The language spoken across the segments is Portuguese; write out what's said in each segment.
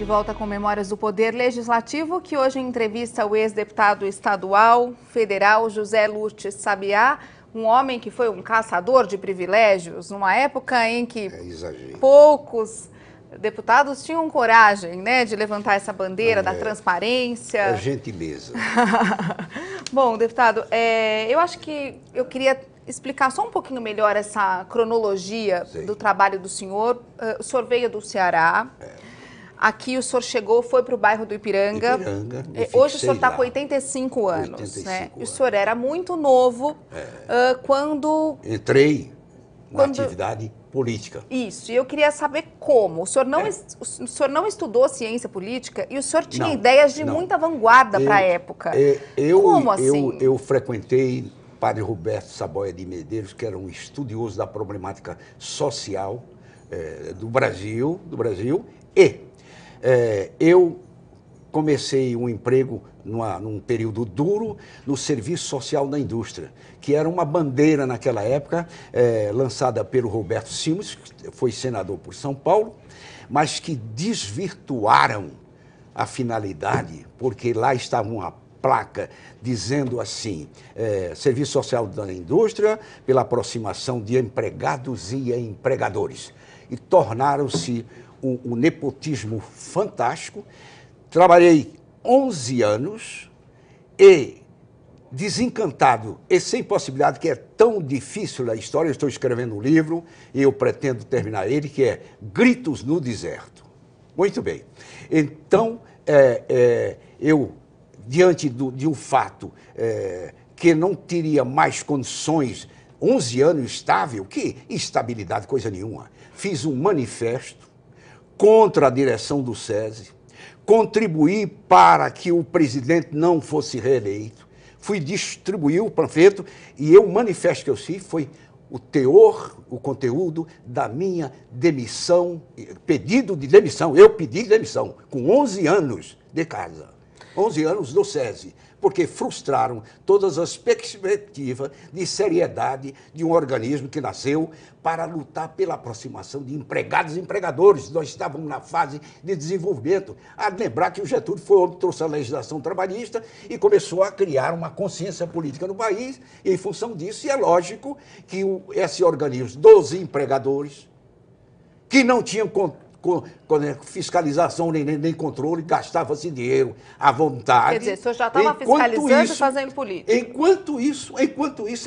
volta com Memórias do Poder Legislativo, que hoje entrevista o ex-deputado estadual federal José Lurtes Sabiá, um homem que foi um caçador de privilégios, numa época em que poucos deputados tinham coragem, né, de levantar essa bandeira da transparência. É gentileza. Bom, deputado, eu acho que eu queria explicar só um pouquinho melhor essa cronologia do trabalho do senhor. O senhor veio do Ceará. Aqui o senhor chegou, foi para o bairro do Ipiranga. Hoje o senhor está com 85 anos. 85 né? E o senhor era muito novo quando... Entrei na atividade política. Isso, e eu queria saber como. O senhor não estudou ciência política e o senhor tinha ideias de muita vanguarda para a época. Como assim? Eu frequentei Padre Roberto Saboia de Medeiros, que era um estudioso da problemática social do Brasil, e eu comecei um emprego num período duro no Serviço Social da Indústria, que era uma bandeira naquela época lançada pelo Roberto Simões, que foi senador por São Paulo, mas que desvirtuaram a finalidade, porque lá estava uma placa dizendo assim, Serviço Social da Indústria pela aproximação de empregados e empregadores. E tornaram-se um nepotismo fantástico. Trabalhei 11 anos e, desencantado e sem possibilidade, que é tão difícil a história, eu estou escrevendo um livro e eu pretendo terminar ele, que é Gritos no Deserto. Muito bem. Então, eu, diante de um fato que não teria mais condições, 11 anos estável, que estabilidade, coisa nenhuma, fiz um manifesto contra a direção do SESI, contribuí para que o presidente não fosse reeleito, fui distribuir o panfleto e o manifesto que eu fiz foi o teor, o conteúdo da minha demissão, pedido de demissão. Eu pedi demissão com 11 anos de casa, 11 anos do SESI, porque frustraram todas as perspectivas de seriedade de um organismo que nasceu para lutar pela aproximação de empregados e empregadores. Nós estávamos na fase de desenvolvimento. A lembrar que o Getúlio foi onde trouxe a legislação trabalhista e começou a criar uma consciência política no país, e em função disso, é lógico que esse organismo dos empregadores, que não tinham fiscalização nem controle, gastava-se dinheiro à vontade. Quer dizer, o senhor já estava fiscalizando e fazendo política. Enquanto isso,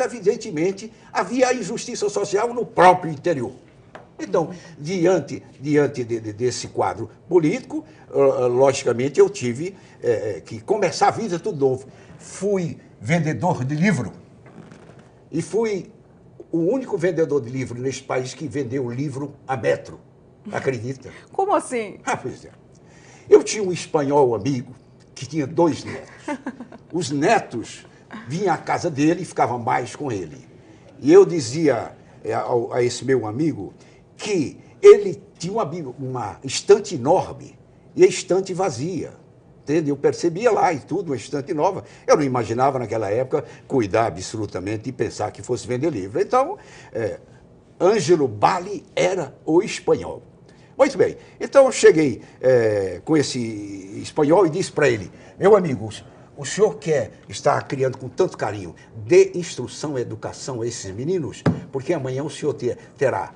evidentemente, havia injustiça social no próprio interior. Então, diante desse quadro político, logicamente, eu tive que começar a vida tudo novo. Fui vendedor de livro e fui o único vendedor de livro neste país que vendeu livro a metro. Acredita? Como assim? Pois é. Eu tinha um espanhol amigo que tinha 2 netos. Os netos vinham à casa dele e ficavam mais com ele. E eu dizia a esse meu amigo que ele tinha uma estante enorme e a estante vazia. Entende? Eu percebia lá e tudo, uma estante nova. Eu não imaginava naquela época cuidar absolutamente e pensar que fosse vender livro. Então, Ângelo Bali era o espanhol. Muito bem, então eu cheguei com esse espanhol e disse para ele, meu amigo, o senhor está criando com tanto carinho, dê instrução e educação a esses meninos, porque amanhã o senhor terá,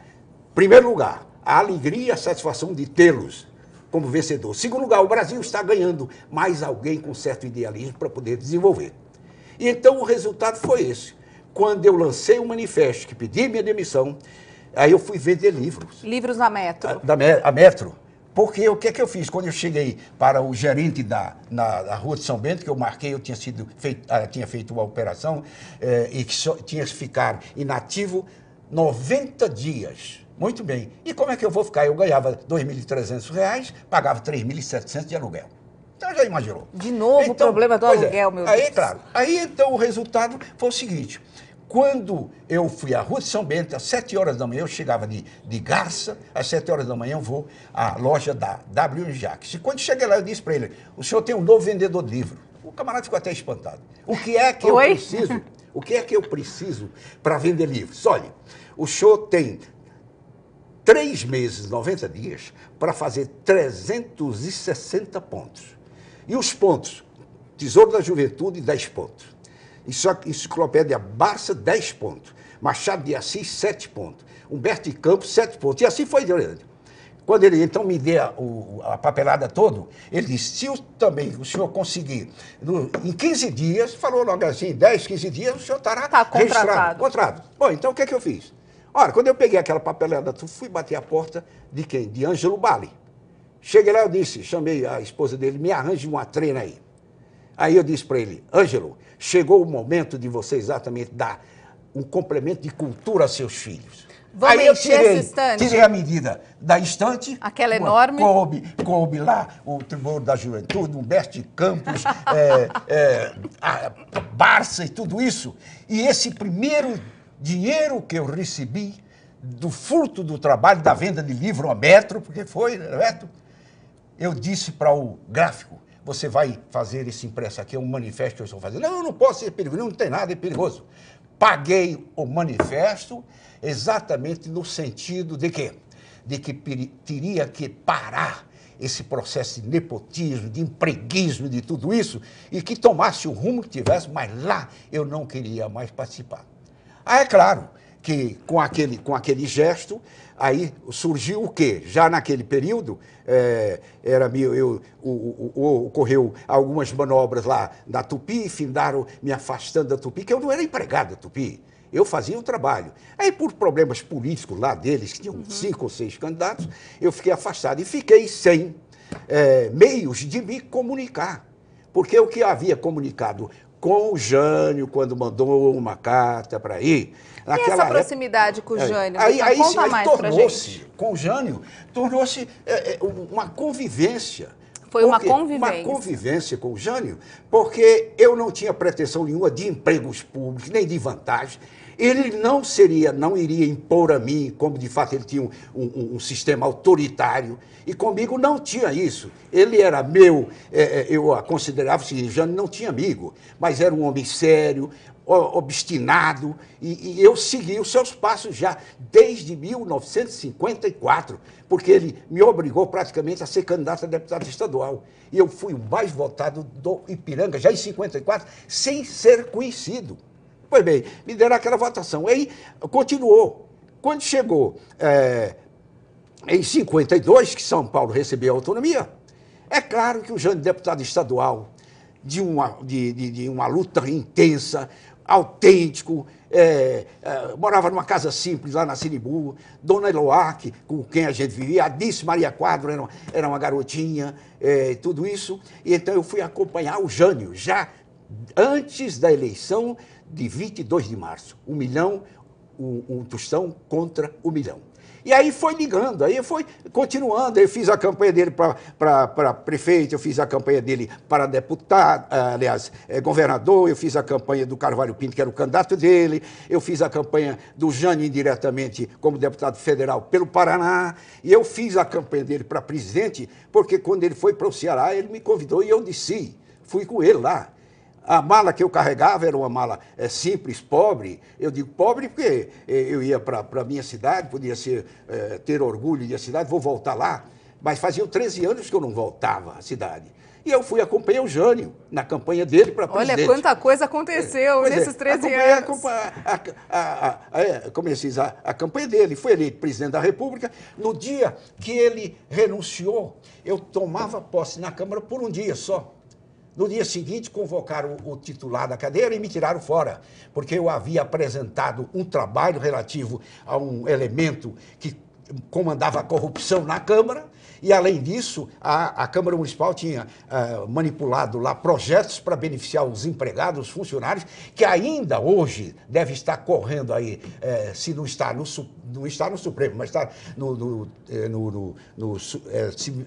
em primeiro lugar, a alegria e a satisfação de tê-los como vencedor. Em segundo lugar, o Brasil está ganhando mais alguém com certo idealismo para poder desenvolver. E então o resultado foi esse. Quando eu lancei um manifesto que pedi minha demissão, aí eu fui vender livros. Livros na Metro. A Metro. Porque o que é que eu fiz? Quando eu cheguei para o gerente na Rua de São Bento, que eu marquei, eu tinha feito uma operação e que tinha que ficar inativo 90 dias. Muito bem. E como é que eu vou ficar? Eu ganhava R$ 2.300, pagava R$ 3.700 de aluguel. Então já imaginou. De novo o problema do aluguel, meu Deus. Claro. Aí então o resultado foi o seguinte. Quando eu fui à Rua de São Bento, às 7 horas da manhã, eu chegava de Garça, às 7 horas da manhã eu vou à loja da W. Jacques. E quando cheguei lá, eu disse para ele, o senhor tem um novo vendedor de livro. O camarada ficou até espantado. O que é que eu preciso? O que é que eu preciso para vender livros? Olha, o senhor tem 3 meses, 90 dias, para fazer 360 pontos. E os pontos, Tesouro da Juventude, 10 pontos. Enciclopédia Barça, 10 pontos. Machado de Assis, 7 pontos. Humberto de Campos, 7 pontos. E assim foi diante. Quando ele então me deu a papelada toda, ele disse, se o senhor conseguir, em 15 dias, falou logo assim, 10, 15 dias, o senhor estará registrado. Contratado. Bom, então o que é que eu fiz? Ora, quando eu peguei aquela papelada, fui bater a porta de quem? De Ângelo Bali. Cheguei lá, eu disse, chamei a esposa dele, me arranje uma treina aí. Aí eu disse para ele, Ângelo, chegou o momento de você exatamente dar um complemento de cultura a seus filhos. Vamos aí eu tirei a medida da estante. Aquela enorme. Coube lá o Tesouro da Juventude, Humberto de Campos, a Barça e tudo isso. E esse primeiro dinheiro que eu recebi do fruto do trabalho, da venda de livro a metro, porque foi, Neto, eu disse para o gráfico, você vai fazer esse impresso aqui, é um manifesto que eu estou fazendo. Não, eu não posso ser perigoso, não tem nada, é perigoso. Paguei o manifesto exatamente no sentido de quê? De que teria que parar esse processo de nepotismo, de empreguismo, de tudo isso, e que tomasse o rumo que tivesse, mas lá eu não queria mais participar. Ah, é claro que com aquele gesto, aí surgiu o quê? Já naquele período, ocorreu algumas manobras lá da Tupi, findaram me afastando da Tupi, que eu não era empregado da Tupi. Eu fazia um trabalho. Aí, por problemas políticos lá deles, que tinham 5 ou 6 candidatos, eu fiquei afastado e fiquei sem meios de me comunicar. Porque o que havia comunicado com o Jânio, quando mandou uma carta para ir... E essa proximidade com o Jânio? Conta mais pra gente. Com o Jânio, tornou-se uma convivência. Foi uma convivência. Uma convivência com o Jânio, porque eu não tinha pretensão nenhuma de empregos públicos, nem de vantagem. Ele não iria impor a mim, como de fato ele tinha um sistema autoritário, e comigo não tinha isso. Ele era meu, eu a considerava o seguinte, Jânio não tinha amigo, mas era um homem sério, obstinado, e eu segui os seus passos já desde 1954, porque ele me obrigou praticamente a ser candidato a deputado estadual. E eu fui o mais votado do Ipiranga, já em 54, sem ser conhecido. Pois bem, me deram aquela votação. Aí continuou. Quando chegou em 52, que São Paulo recebeu a autonomia, é claro que o Jânio, deputado estadual, de uma luta intensa, autêntico, morava numa casa simples lá na Sinibu, Dona Eloá, com quem a gente vivia, a Dice Maria Quadro era uma garotinha, tudo isso. E então eu fui acompanhar o Jânio, já antes da eleição de 22 de março. 1 milhão, um tostão contra 1 milhão. E aí foi ligando, aí foi continuando. Eu fiz a campanha dele para prefeito, eu fiz a campanha dele para deputado, governador, eu fiz a campanha do Carvalho Pinto, que era o candidato dele, eu fiz a campanha do Jânio indiretamente como deputado federal pelo Paraná, e eu fiz a campanha dele para presidente, porque quando ele foi para o Ceará, ele me convidou e eu desci, fui com ele lá. A mala que eu carregava era uma mala simples, pobre. Eu digo pobre porque eu ia para a minha cidade, podia ter orgulho de a cidade, vou voltar lá. Mas faziam 13 anos que eu não voltava à cidade. E eu fui acompanhar o Jânio na campanha dele para presidente. Olha quanta coisa aconteceu nesses 13 anos. Comecei a campanha dele. Foi eleito presidente da República. No dia que ele renunciou, eu tomava posse na Câmara por um dia só. No dia seguinte, convocaram o titular da cadeira e me tiraram fora, porque eu havia apresentado um trabalho relativo a um elemento que comandava a corrupção na Câmara, e, além disso, a Câmara Municipal tinha manipulado lá projetos para beneficiar os empregados, os funcionários, que ainda hoje deve estar correndo aí, se não está no Supremo, mas está no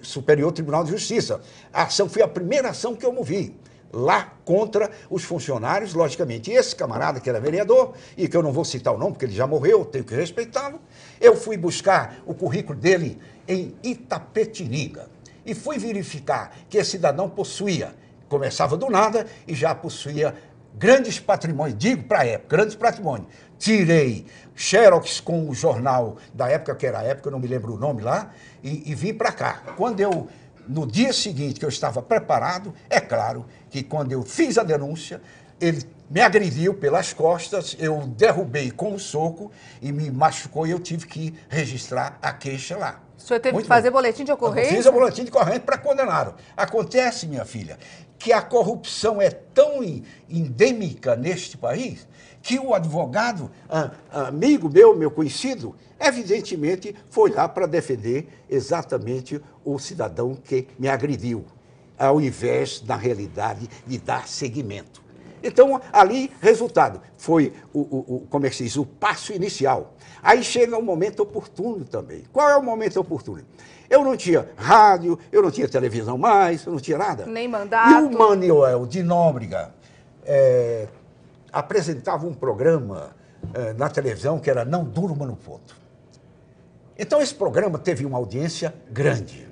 Superior Tribunal de Justiça. A ação foi a primeira ação que eu movi lá contra os funcionários, logicamente. E esse camarada, que era vereador, e que eu não vou citar o nome, porque ele já morreu, tenho que respeitá-lo, eu fui buscar o currículo dele em Itapetininga e fui verificar que esse cidadão possuía, começava do nada e já possuía grandes patrimônios, digo para a época, grandes patrimônios. tirei xerox com o jornal da época, que era a época, eu não me lembro o nome lá, e vim para cá. Quando eu, no dia seguinte que eu estava preparado, é claro que quando eu fiz a denúncia, ele me agrediu pelas costas, eu derrubei com um soco e me machucou e eu tive que registrar a queixa lá. O senhor teve que fazer boletim de ocorrência? Eu fiz o boletim de ocorrência para condená-lo. Acontece, minha filha, que a corrupção é tão endêmica neste país que o advogado, amigo meu conhecido, evidentemente foi lá para defender exatamente o cidadão que me agrediu, ao invés, na realidade, de dar seguimento. Então, ali, resultado, foi como é que se diz, o passo inicial. Aí chega o momento oportuno também. Qual é o momento oportuno? Eu não tinha rádio, eu não tinha televisão mais, eu não tinha nada. Nem mandato. E o Manuel de Nóbrega apresentava um programa na televisão que era Não Durma no Ponto. Então, esse programa teve uma audiência grande.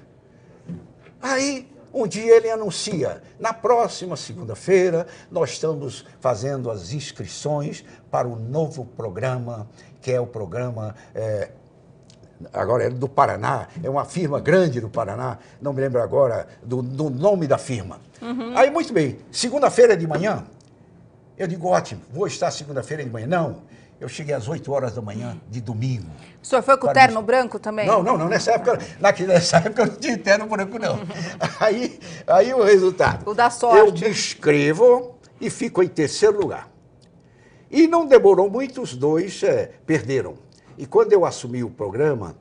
Aí, um dia ele anuncia, na próxima segunda-feira, nós estamos fazendo as inscrições para o novo programa, que é o programa, agora é do Paraná, é uma firma grande do Paraná, não me lembro agora do nome da firma. Uhum. Aí, muito bem, segunda-feira de manhã, eu digo, ótimo, vou estar segunda-feira de manhã. Não, eu cheguei às 8 horas da manhã de domingo. O senhor foi com o terno branco também? Não, nessa época eu não tinha terno branco, não. Aí o resultado. O da sorte. Eu me inscrevo e fico em terceiro lugar. E não demorou muito, os dois perderam. E quando eu assumi o programa,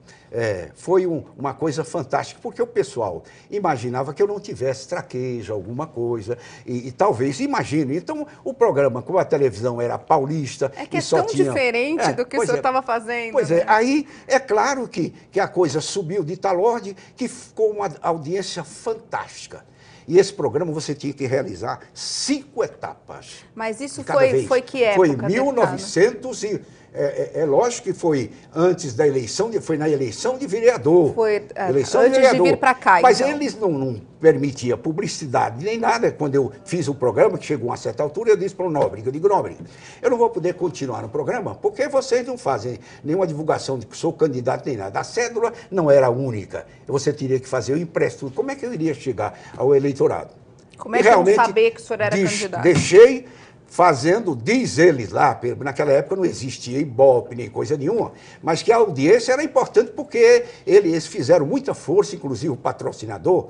foi uma coisa fantástica, porque o pessoal imaginava que eu não tivesse traquejo, alguma coisa, e talvez imagine. Então, o programa, como a televisão era paulista... É que é tão diferente do que o senhor estava fazendo. Pois é, aí é claro que a coisa subiu de tal ordem que ficou uma audiência fantástica. E esse programa você tinha que realizar 5 etapas. Mas isso foi que época? Foi em 1900 e... É lógico que foi antes da eleição, foi na eleição de vereador. Foi eleição antes de vereador. vir para cá, Mas então. eles não permitiam publicidade nem nada. Quando eu fiz o programa, que chegou a uma certa altura, eu disse para o Nóbrega, eu digo, Nóbrega, eu não vou poder continuar no programa porque vocês não fazem nenhuma divulgação de que sou candidato nem nada. A cédula não era única. Você teria que fazer o impresso tudo. Como é que eu iria chegar ao eleitorado? Como é que eu saber que o senhor era candidato? Deixei fazendo, diz eles lá, naquela época não existia Ibope nem coisa nenhuma, mas que a audiência era importante porque eles fizeram muita força, inclusive o patrocinador,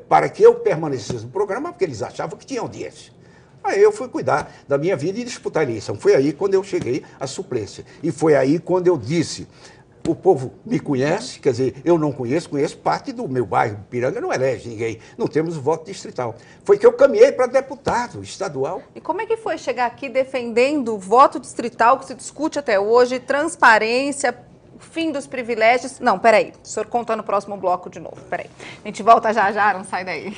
para que eu permanecesse no programa, porque eles achavam que tinha audiência. Aí eu fui cuidar da minha vida e disputar a eleição. Foi aí quando eu cheguei à suplência. E foi aí quando eu disse... O povo me conhece, quer dizer, eu não conheço parte do meu bairro, Piranga não elege ninguém, não temos voto distrital. Foi que eu caminhei para deputado estadual. E como é que foi chegar aqui defendendo o voto distrital que se discute até hoje, transparência, fim dos privilégios? Não, peraí, o senhor conta no próximo bloco de novo, peraí. A gente volta já, não sai daí.